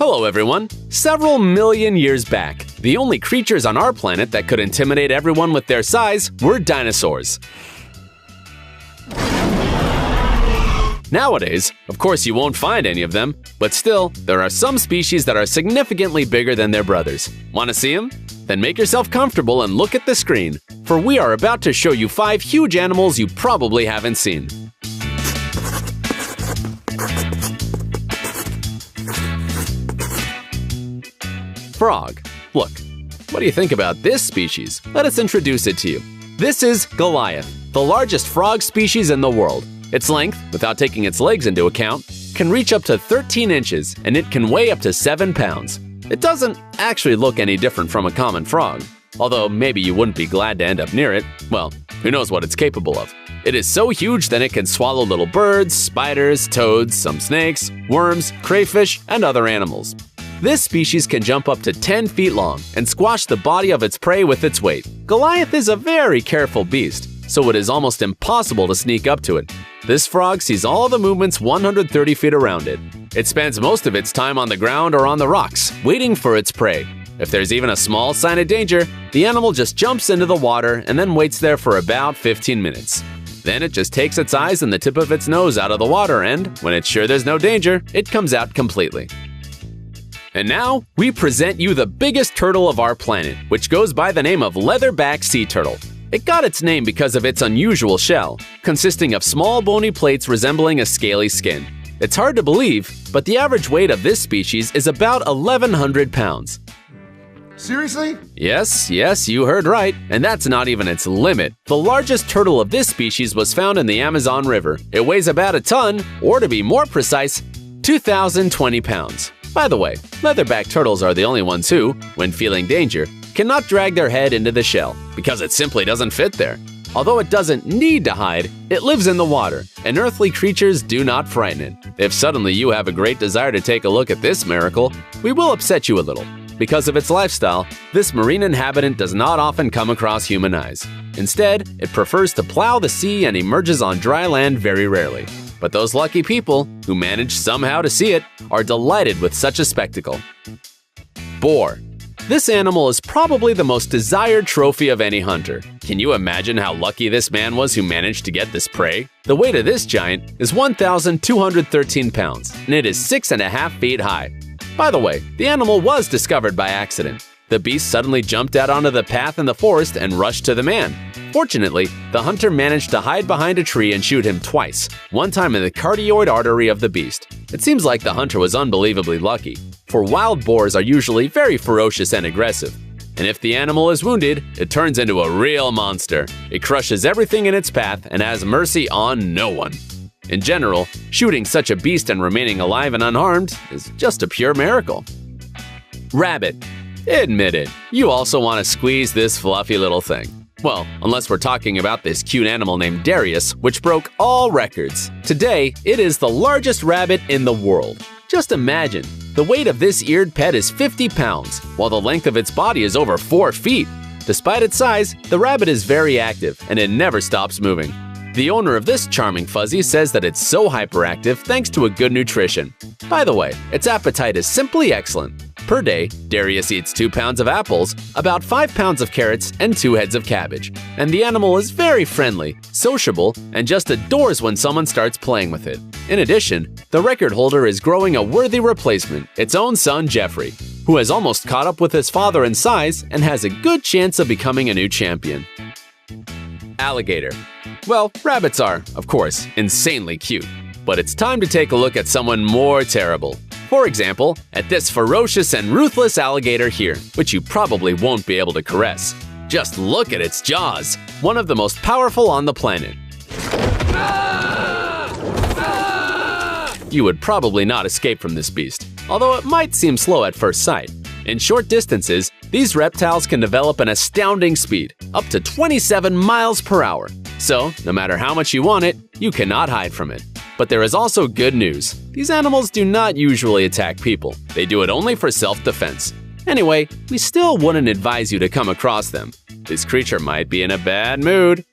Hello everyone! Several million years back, the only creatures on our planet that could intimidate everyone with their size were dinosaurs. Nowadays, of course you won't find any of them, but still, there are some species that are significantly bigger than their brothers. Want to see them? Then make yourself comfortable and look at the screen, for we are about to show you 5 huge animals you probably haven't seen. Frog. Look, what do you think about this species? Let us introduce it to you. This is Goliath, the largest frog species in the world. Its length, without taking its legs into account, can reach up to 13 inches, and it can weigh up to 7 pounds. It doesn't actually look any different from a common frog, although maybe you wouldn't be glad to end up near it. Well, who knows what it's capable of. It is so huge that it can swallow little birds, spiders, toads, some snakes, worms, crayfish, and other animals. This species can jump up to 10 feet long and squash the body of its prey with its weight. Goliath is a very careful beast, so it is almost impossible to sneak up to it. This frog sees all the movements 130 feet around it. It spends most of its time on the ground or on the rocks, waiting for its prey. If there's even a small sign of danger, the animal just jumps into the water and then waits there for about 15 minutes. Then it just takes its eyes and the tip of its nose out of the water and, when it's sure there's no danger, it comes out completely. And now, we present you the biggest turtle of our planet, which goes by the name of leatherback sea turtle. It got its name because of its unusual shell, consisting of small bony plates resembling a scaly skin. It's hard to believe, but the average weight of this species is about 1,100 pounds. Seriously? Yes, you heard right, and that's not even its limit. The largest turtle of this species was found in the Amazon River. It weighs about a ton, or to be more precise, 2,020 pounds. By the way, leatherback turtles are the only ones who, when feeling danger, cannot drag their head into the shell, because it simply doesn't fit there. Although it doesn't need to hide, it lives in the water, and earthly creatures do not frighten it. If suddenly you have a great desire to take a look at this miracle, we will upset you a little. Because of its lifestyle, this marine inhabitant does not often come across human eyes. Instead, it prefers to plow the sea and emerges on dry land very rarely. But those lucky people, who manage somehow to see it, are delighted with such a spectacle. Boar. This animal is probably the most desired trophy of any hunter. Can you imagine how lucky this man was who managed to get this prey? The weight of this giant is 1,213 pounds, and it is 6.5 feet high. By the way, the animal was discovered by accident. The beast suddenly jumped out onto the path in the forest and rushed to the man. Fortunately, the hunter managed to hide behind a tree and shoot him twice, one time in the cardioid artery of the beast. It seems like the hunter was unbelievably lucky, for wild boars are usually very ferocious and aggressive. And if the animal is wounded, it turns into a real monster. It crushes everything in its path and has mercy on no one. In general, shooting such a beast and remaining alive and unharmed is just a pure miracle. Rabbit. Admit it, you also want to squeeze this fluffy little thing. Well, unless we're talking about this cute animal named Darius, which broke all records. Today, it is the largest rabbit in the world. Just imagine, the weight of this eared pet is 50 pounds, while the length of its body is over 4 feet. Despite its size, the rabbit is very active, and it never stops moving. The owner of this charming fuzzy says that it's so hyperactive thanks to a good nutrition. By the way, its appetite is simply excellent. Per day, Darius eats 2 pounds of apples, about 5 pounds of carrots, and 2 heads of cabbage. And the animal is very friendly, sociable, and just adores when someone starts playing with it. In addition, the record holder is growing a worthy replacement, its own son Jeffrey, who has almost caught up with his father in size and has a good chance of becoming a new champion. Alligator. Well, rabbits are, of course, insanely cute. But it's time to take a look at someone more terrible. For example, at this ferocious and ruthless alligator here, which you probably won't be able to caress. Just look at its jaws, one of the most powerful on the planet. You would probably not escape from this beast, although it might seem slow at first sight. In short distances, these reptiles can develop an astounding speed, up to 27 miles per hour. So, no matter how much you want it, you cannot hide from it. But there is also good news. These animals do not usually attack people. They do it only for self-defense. Anyway, we still wouldn't advise you to come across them. This creature might be in a bad mood.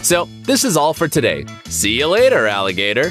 So, this is all for today. See you later, alligator!